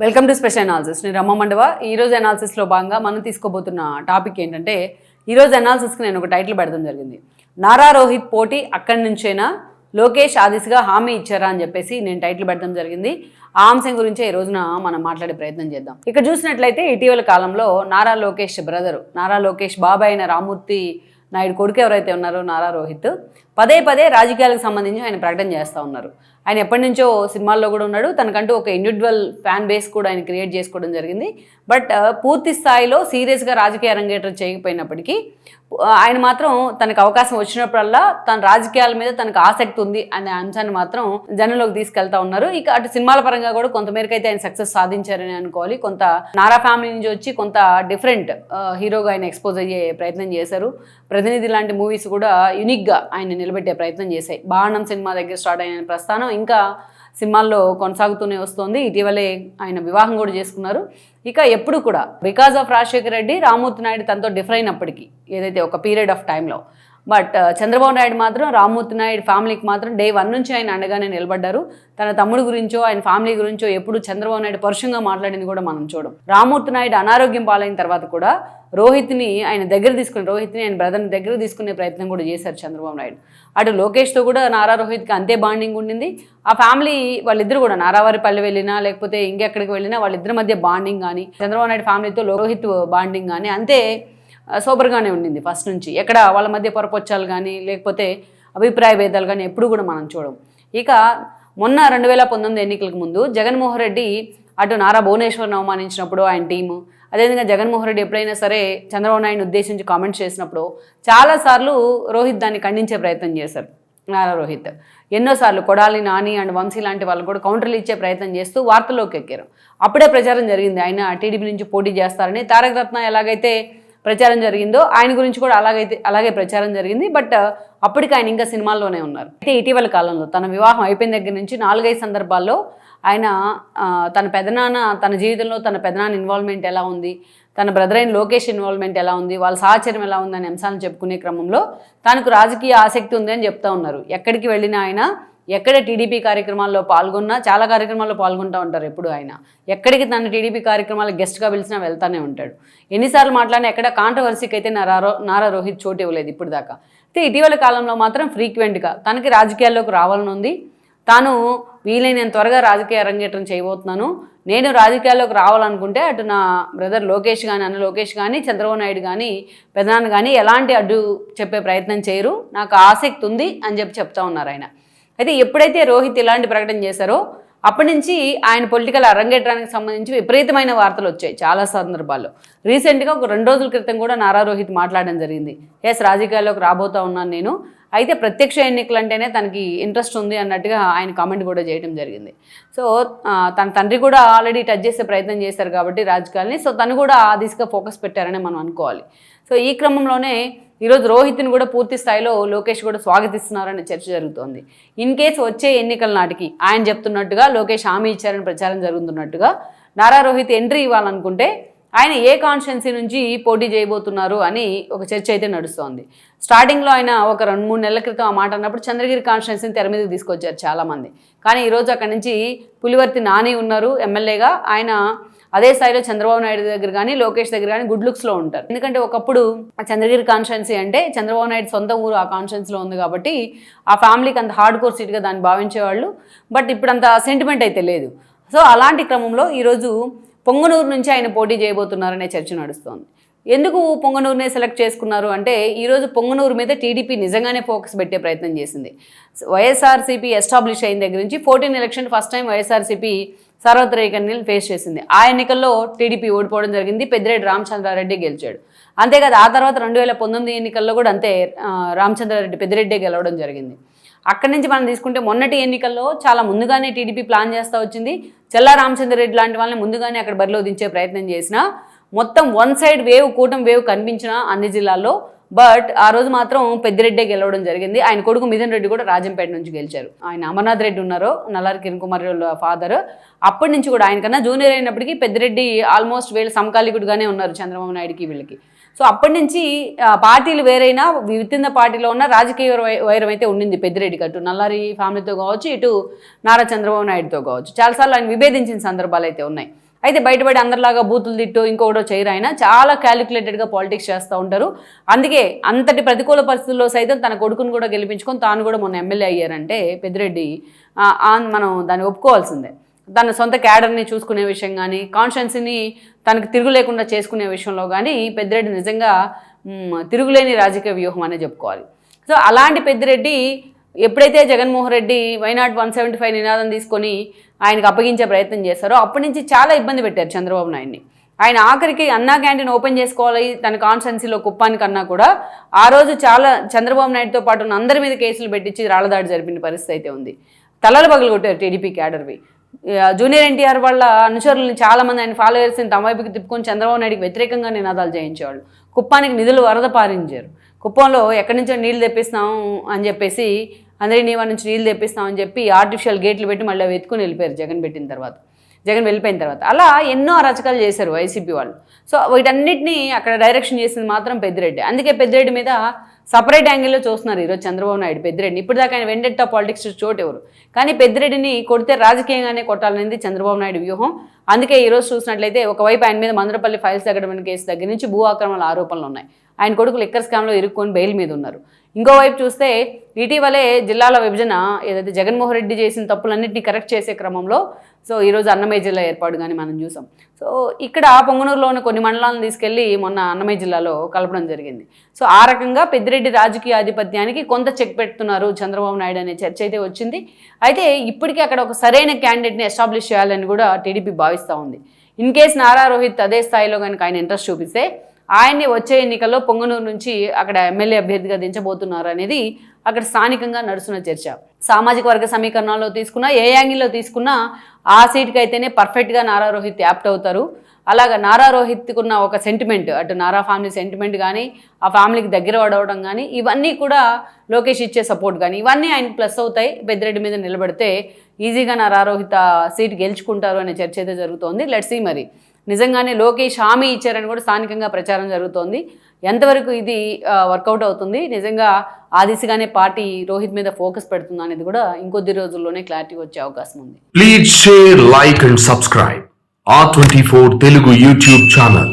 Welcome to special analysis. నేను రమ్మ మండవ. ఈరోజు అనాలిసిస్లో భాగంగా మనం తీసుకోబోతున్న టాపిక్ ఏంటంటే, ఈరోజు అనాలిసిస్కి నేను ఒక టైటిల్ పెడతాం జరిగింది. నారా రోహిత్ పోటీ అక్కడి నుంచైనా లోకేష్ ఆదిశగా హామీ ఇచ్చారా అని చెప్పేసి నేను టైటిల్ పెడతాం జరిగింది. ఆ అంశం గురించే ఈ రోజున మనం మాట్లాడే ప్రయత్నం చేద్దాం. ఇక్కడ చూసినట్లయితే ఇటీవల కాలంలో నారా లోకేష్ బ్రదరు, నారా లోకేష్ బాబాయ్ అయిన రామ్మూర్తి నాయుడు కొడుకు ఎవరైతే ఉన్నారో నారా రోహిత్ పదే పదే రాజకీయాలకు సంబంధించి ఆయన ప్రకటన చేస్తూ ఉన్నారు. ఆయన ఎప్పటి నుంచో సినిమాల్లో కూడా ఉన్నాడు. తనకంటూ ఒక ఇండివిజువల్ ఫ్యాన్ బేస్ కూడా ఆయన క్రియేట్ చేసుకోవడం జరిగింది. బట్ పూర్తి స్థాయిలో సీరియస్గా రాజకీయ అరంగేట్రం చేయకపోయినప్పటికీ ఆయన మాత్రం తనకు అవకాశం వచ్చినప్పుడల్లా తన రాజకీయాల మీద తనకు ఆసక్తి ఉంది అనే అంశాన్ని మాత్రం జనంలోకి తీసుకెళ్తా ఉన్నారు. ఇక అటు సినిమాల పరంగా కూడా కొంతమేరకు అయితే ఆయన సక్సెస్ సాధించారని అనుకోవాలి. కొంత నారా ఫ్యామిలీ నుంచి వచ్చి కొంత డిఫరెంట్ హీరోగా ఆయన ఎక్స్పోజ్ అయ్యే ప్రయత్నం చేశారు. ప్రతినిధి లాంటి మూవీస్ కూడా యూనిక్గా ఆయన నిలబెట్టే ప్రయత్నం చేశాయి. బాణం సినిమా దగ్గర స్టార్ట్ అయిన ప్రస్థానం ఇంకా సినిమాల్లో కొనసాగుతూనే వస్తుంది. ఇటీవలే ఆయన వివాహం కూడా చేసుకున్నారు. ఇక ఎప్పుడు కూడా బికాజ్ ఆఫ్ రాజశేఖర రెడ్డి, రామ్మూర్తి నాయుడు తనతో డిఫర్ అయినప్పటికీ ఏదైతే ఒక పీరియడ్ ఆఫ్ టైంలో, బట్ చంద్రబాబు నాయుడు మాత్రం రామ్మూర్తి నాయుడు ఫ్యామిలీకి మాత్రం డే 1 నుంచి ఆయన అండగానే నిలబడ్డారు. తన తమ్ముడు గురించో ఆయన ఫ్యామిలీ గురించో ఎప్పుడు చంద్రబాబు నాయుడు పరుషంగా మాట్లాడింది కూడా మనం చూడం. రామ్మూర్తి నాయుడు అనారోగ్యం పాలైన తర్వాత కూడా రోహిత్ని ఆయన బ్రదర్ని దగ్గర తీసుకునే ప్రయత్నం కూడా చేశారు చంద్రబాబు నాయుడు. అటు లోకేష్తో కూడా నారా రోహిత్కి అంతే బాండింగ్ ఉండింది. ఆ ఫ్యామిలీ వాళ్ళిద్దరు కూడా నారావారిపల్లి వెళ్ళినా లేకపోతే ఇంకెక్కడికి వెళ్ళినా వాళ్ళిద్దరి మధ్య బాండింగ్ కానీ, చంద్రబాబు నాయుడు ఫ్యామిలీతో రోహిత్ బాండింగ్ కానీ అంతే సూపర్గానే ఉండింది ఫస్ట్ నుంచి. ఎక్కడ వాళ్ళ మధ్య పొరపొచ్చాలు కానీ లేకపోతే అభిప్రాయ భేదాలు కానీ ఎప్పుడు కూడా మనం చూడం. ఇక మొన్న 2019 ఎన్నికలకు ముందు జగన్మోహన్ రెడ్డి అటు నారా భువనేశ్వర్ని అవమానించినప్పుడు ఆయన టీము, అదేవిధంగా జగన్మోహన్ రెడ్డి ఎప్పుడైనా సరే చంద్రబాబు నాయుడుని ఉద్దేశించి కామెంట్స్ చేసినప్పుడు చాలాసార్లు రోహిత్ దాన్ని ఖండించే ప్రయత్నం చేశారు. నారా రోహిత్ ఎన్నోసార్లు కొడాలి నాని అండ్ వంశీ లాంటి వాళ్ళు కూడా కౌంటర్లు ఇచ్చే ప్రయత్నం చేస్తూ వార్తల్లోకి ఎక్కారు. అప్పుడే ప్రచారం జరిగింది ఆయన టీడీపీ నుంచి పోటీ చేస్తారని. తారక రత్న ఎలాగైతే ప్రచారం జరిగిందో ఆయన గురించి కూడా అలాగే ప్రచారం జరిగింది. బట్ అప్పటికి ఆయన ఇంకా సినిమాల్లోనే ఉన్నారు. అయితే ఇటీవల కాలంలో తన వివాహం అయిపోయిన దగ్గర నుంచి 4-5 సందర్భాల్లో ఆయన తన జీవితంలో తన పెదనాన్న ఇన్వాల్వ్మెంట్ ఎలా ఉంది, తన బ్రదర్ అయిన లోకేష్ ఇన్వాల్వ్మెంట్ ఎలా ఉంది, వాళ్ళ సహచర్యం ఎలా ఉంది అనే అంశాలను చెప్పుకునే క్రమంలో తనకు రాజకీయ ఆసక్తి ఉంది అని చెప్తా ఉన్నారు. ఎక్కడికి వెళ్ళినా ఆయన, ఎక్కడ టీడీపీ కార్యక్రమాల్లో పాల్గొన్నా, చాలా కార్యక్రమాల్లో పాల్గొంటూ ఉంటారు ఎప్పుడు ఆయన. ఎక్కడికి తన టీడీపీ కార్యక్రమాలకు గెస్ట్గా పిలిచినా వెళ్తానే ఉంటాడు. ఎన్నిసార్లు మాట్లాడినా ఎక్కడ కాంట్రవర్సీకి అయితే నారా రోహిత్ చోటు ఇవ్వలేదు ఇప్పుడు దాకా. అయితే ఇటీవల కాలంలో మాత్రం ఫ్రీక్వెంట్గా తనకి రాజకీయాల్లోకి రావాలని ఉంది. తాను వీలైనంత త్వరగా రాజకీయ అరంగేట్రం చేయబోతున్నాను. నేను రాజకీయాల్లోకి రావాలనుకుంటే అటు నా బ్రదర్ లోకేష్ కానీ, అన్న లోకేష్ కానీ, చంద్రబాబు నాయుడు కానీ, పెదనాన్న కానీ ఎలాంటి అడ్డు చెప్పే ప్రయత్నం చేయరు, నాకు ఆసక్తి ఉంది అని చెప్తా ఉన్నారు ఆయన. అయితే ఎప్పుడైతే రోహిత్ ఇలాంటి ప్రకటన చేశారో అప్పటి నుంచి ఆయన పొలిటికల్ అరంగేట్రానికి సంబంధించి విపరీతమైన వార్తలు వచ్చాయి చాలా సందర్భాల్లో. రీసెంట్గా ఒక 2 రోజుల క్రితం కూడా నారా రోహిత్ మాట్లాడడం జరిగింది. రాజకీయాల్లోకి రాబోతా ఉన్నాను నేను, అయితే ప్రత్యక్ష ఎన్నికలు అంటేనే తనకి ఇంట్రెస్ట్ ఉంది అన్నట్టుగా ఆయన కామెంట్ కూడా చేయడం జరిగింది. సో తన తండ్రి కూడా ఆల్రెడీ టచ్ చేసే ప్రయత్నం చేశారు కాబట్టి రాజకీయాల్ని, సో తను కూడా ఆ దిశగా ఫోకస్ పెట్టారని మనం అనుకోవాలి. సో ఈ క్రమంలోనే ఈరోజు రోహిత్ని కూడా పూర్తి స్థాయిలో లోకేష్ కూడా స్వాగతిస్తున్నారనే చర్చ జరుగుతోంది. ఇన్ కేసు వచ్చే ఎన్నికల నాటికి ఆయన చెప్తున్నట్టుగా లోకేష్ హామీ ఇచ్చారని ప్రచారం జరుగుతున్నట్టుగా నారా రోహిత్ ఎంట్రీ ఇవ్వాలనుకుంటే ఆయన ఏ కాన్స్టిట్యున్సీ నుంచి పోటీ చేయబోతున్నారు అని ఒక చర్చ అయితే నడుస్తోంది. స్టార్టింగ్లో ఆయన ఒక 2-3 నెలల క్రితం ఆ మాట అన్నప్పుడు చంద్రగిరి కాన్స్టిట్యున్సీని తెర మీదకి తీసుకొచ్చారు చాలామంది. కానీ ఈరోజు అక్కడి నుంచి పులివర్తి నాని ఉన్నారు ఎమ్మెల్యేగా. ఆయన అదే స్థాయిలో చంద్రబాబు నాయుడు దగ్గర కానీ, లోకేష్ దగ్గర కానీ గుడ్ లుక్స్లో ఉంటారు. ఎందుకంటే ఒకప్పుడు చంద్రగిరి కాన్స్టిట్యున్సీ అంటే చంద్రబాబు నాయుడు సొంత ఊరు ఆ కాన్స్టిట్యున్సీలో ఉంది కాబట్టి ఆ ఫ్యామిలీకి అంత హార్డ్ కోర్ సీట్గా దాన్ని భావించేవాళ్ళు. బట్ ఇప్పుడు అంత సెంటిమెంట్ అయితే లేదు. సో అలాంటి క్రమంలో ఈరోజు పొంగనూరు నుంచి ఆయన పోటీ చేయబోతున్నారనే చర్చ నడుస్తోంది. ఎందుకు పొంగనూరునే సెలెక్ట్ చేసుకున్నారు అంటే, ఈరోజు పొంగనూరు మీద టీడీపీ నిజంగానే ఫోకస్ పెట్టే ప్రయత్నం చేసింది. వైఎస్ఆర్సీపీ ఎస్టాబ్లిష్ అయిన దగ్గర నుంచి 14 ఎలక్షన్ ఫస్ట్ టైం వైఎస్ఆర్సీపీ సార్వత్రిక ఎన్నికలు ఫేస్ చేసింది. ఆ ఎన్నికల్లో టీడీపీ ఓడిపోవడం జరిగింది. పెద్దిరెడ్డి రామచంద్రారెడ్డి గెలిచాడు. అంతేకాదు ఆ తర్వాత 2019 ఎన్నికల్లో కూడా అంతే, పెద్దిరెడ్డి గెలవడం జరిగింది. అక్కడి నుంచి మనం తీసుకుంటే మొన్నటి ఎన్నికల్లో చాలా ముందుగానే టీడీపీ ప్లాన్ చేస్తూ వచ్చింది. చెల్లా రామచంద్రారెడ్డి లాంటి వాళ్ళని ముందుగానే అక్కడ బరిలో దించే ప్రయత్నం చేసినా మొత్తం వన్ సైడ్ వేవ్, కూటమి వేవ్ కనిపించిన అన్ని జిల్లాల్లో. బట్ ఆ రోజు మాత్రం పెద్దిరెడ్డే గెలవడం జరిగింది. ఆయన కొడుకు మిథున్ రెడ్డి కూడా రాజంపేట నుంచి గెలిచారు. ఆయన అమర్నాథ్ రెడ్డి ఉన్నారో, నల్లారి కిరణ్ కుమార్ ఫాదర్, అప్పటి నుంచి కూడా ఆయనకన్నా జూనియర్ అయినప్పటికీ పెద్దిరెడ్డి ఆల్మోస్ట్ వీళ్ళు సమకాలికుడుగానే ఉన్నారు చంద్రబాబు నాయుడుకి వీళ్ళకి. సో అప్పటి నుంచి పార్టీలు వేరైనా విత్ ఇన్ ద పార్టీలో ఉన్న రాజకీయ వైరం అయితే ఉండింది పెద్దిరెడ్డికి. అటు నల్లారి ఫ్యామిలీతో కావచ్చు, ఇటు నారా చంద్రబాబు నాయుడుతో కావచ్చు చాలాసార్లు ఆయన విభేదించిన సందర్భాలు అయితే ఉన్నాయి. అయితే బయటపడి అందరిలాగా బూతులు తిట్టు ఇంకొకటో చేయరు. ఆయన చాలా క్యాలిక్యులేటెడ్గా పాలిటిక్స్ చేస్తూ ఉంటారు. అందుకే అంతటి ప్రతికూల పరిస్థితుల్లో సైతం తన కొడుకును కూడా గెలిపించుకొని తాను కూడా మొన్న ఎమ్మెల్యే అయ్యారంటే పెద్దిరెడ్డి మనం దాన్ని ఒప్పుకోవాల్సిందే. తన సొంత క్యాడర్ని చూసుకునే విషయం కానీ, కాన్స్టిట్యున్సీని తనకు తిరుగు లేకుండా చేసుకునే విషయంలో కానీ పెద్దిరెడ్డి నిజంగా తిరుగులేని రాజకీయ వ్యూహం అనే చెప్పుకోవాలి. సో అలాంటి పెద్దిరెడ్డి ఎప్పుడైతే జగన్మోహన్ రెడ్డి వైనాట్ 175 నినాదం తీసుకొని ఆయనకు అప్పగించే ప్రయత్నం చేశారో అప్పటి నుంచి చాలా ఇబ్బంది పెట్టారు చంద్రబాబు నాయుడిని. ఆయన ఆఖరికి అన్నా క్యాంటీన్ ఓపెన్ చేసుకోవాలి తన కాన్స్టిట్యున్సీలో కుప్పానికన్నా కూడా ఆ రోజు చాలా చంద్రబాబు నాయుడుతో పాటు ఉన్న అందరి మీద కేసులు పెట్టించి రాళ్లదాడి జరిపిన పరిస్థితి అయితే ఉంది. తలలు పగలు కొట్టారు టీడీపీ క్యాడర్వి. జూనియర్ ఎన్టీఆర్ వాళ్ళ అనుచరులను చాలామంది ఆయన ఫాలోవర్స్ని తమ వైపుకి తిప్పుకొని చంద్రబాబు నాయుడికి వ్యతిరేకంగా నినాదాలు చేయించేవాళ్ళు. కుప్పానికి నిధులు వరద పారించారు. కుప్పంలో ఎక్కడి నుంచో నీళ్ళు తెప్పిస్తాం అని చెప్పేసి అందరి నీవా నుంచి నీళ్ళు తెప్పిస్తామని చెప్పి ఆర్టిఫిషియల్ గేట్లు పెట్టి మళ్ళీ వెతుకుని వెళ్ళిపోయారు జగన్ వెళ్ళిపోయిన తర్వాత. అలా ఎన్నో అరాచకాలు చేశారు వైసీపీ వాళ్ళు. సో వీటన్నిటినీ అక్కడ డైరెక్షన్ చేసింది మాత్రం పెద్దిరెడ్డి. అందుకే పెద్దిరెడ్డి మీద సపరేట్ యాంగిల్లో చూస్తున్నారు ఈరోజు చంద్రబాబు నాయుడు పెద్దిరెడ్డిని. ఇప్పటిదాకా ఆయన వెండెట్టా పాలిటిక్స్ చోటు ఎవరు, కానీ పెద్దిరెడ్డిని కొడితే రాజకీయంగానే కొట్టాలనేది చంద్రబాబు నాయుడు వ్యూహం. అందుకే ఈరోజు చూసినట్లయితే ఒకవైపు ఆయన మీద మందరపల్లి ఫైల్స్ తగ్గడం కేసు దగ్గర నుంచి భూ ఆక్రమణ ఆరోపణలు ఉన్నాయి. ఆయన కొడుకు లిక్కర్ స్కామ్లో ఇరుక్కొని బెయిల్ మీద ఉన్నారు. ఇంకోవైపు చూస్తే ఇటీవలే జిల్లాల విభజన ఏదైతే జగన్మోహన్ రెడ్డి చేసిన తప్పులన్నింటినీ కరెక్ట్ చేసే క్రమంలో సో ఈరోజు అన్నమయ్య జిల్లా ఏర్పాటు కానీ మనం చూసాం. సో ఇక్కడ పొంగనూరులో ఉన్న కొన్ని మండలాలను తీసుకెళ్లి మొన్న అన్నమయ్య జిల్లాలో కలపడం జరిగింది. సో ఆ రకంగా పెద్దిరెడ్డి రాజకీయ ఆధిపత్యానికి కొంత చెక్ పెడుతున్నారు చంద్రబాబు నాయుడు అనే చర్చ అయితే వచ్చింది. అయితే ఇప్పటికీ అక్కడ ఒక సరైన క్యాండిడేట్ని ఎస్టాబ్లిష్ చేయాలని కూడా టీడీపీ భావిస్తూ ఉంది. ఇన్ కేస్ నారా రోహిత్ అదే స్థాయిలో కనుక ఆయన ఇంట్రెస్ట్ చూపిస్తే ఆయన్ని వచ్చే ఎన్నికల్లో పొంగనూరు నుంచి అక్కడ ఎమ్మెల్యే అభ్యర్థిగా దించబోతున్నారు అనేది అక్కడ స్థానికంగా నడుస్తున్న చర్చ. సామాజిక వర్గ సమీకరణాల్లో తీసుకున్నా ఏ యాంగిల్లో తీసుకున్నా ఆ సీట్కి అయితేనే పర్ఫెక్ట్గా నారా రోహిత్ యాప్ట్ అవుతారు. అలాగా నారా రోహిత్కు ఉన్న ఒక సెంటిమెంట్, అటు నారా ఫ్యామిలీ సెంటిమెంట్ కానీ ఆ ఫ్యామిలీకి దగ్గర పడవడం కానీ ఇవన్నీ కూడా లోకేష్ ఇచ్చే సపోర్ట్ కానీ ఇవన్నీ ఆయనకు ప్లస్ అవుతాయి. పెద్దిరెడ్డి మీద నిలబడితే ఈజీగా నారా రోహిత్ సీట్ గెలుచుకుంటారు అనే చర్చ అయితే జరుగుతోంది. లెట్స్ సీ మరి నిజంగానే లోకేష్ హామీ ఇచ్చారని కూడా స్థానికంగా ప్రచారం జరుగుతోంది. ఎంతవరకు ఇది వర్కౌట్ అవుతుంది, నిజంగా ఆ దిశగానే పార్టీ రోహిత్ మీద ఫోకస్ పెడుతుందా అనేది కూడా ఇంకొద్ది రోజుల్లోనే క్లారిటీ వచ్చే అవకాశం ఉంది. Please share, like and subscribe R24 Telugu YouTube channel.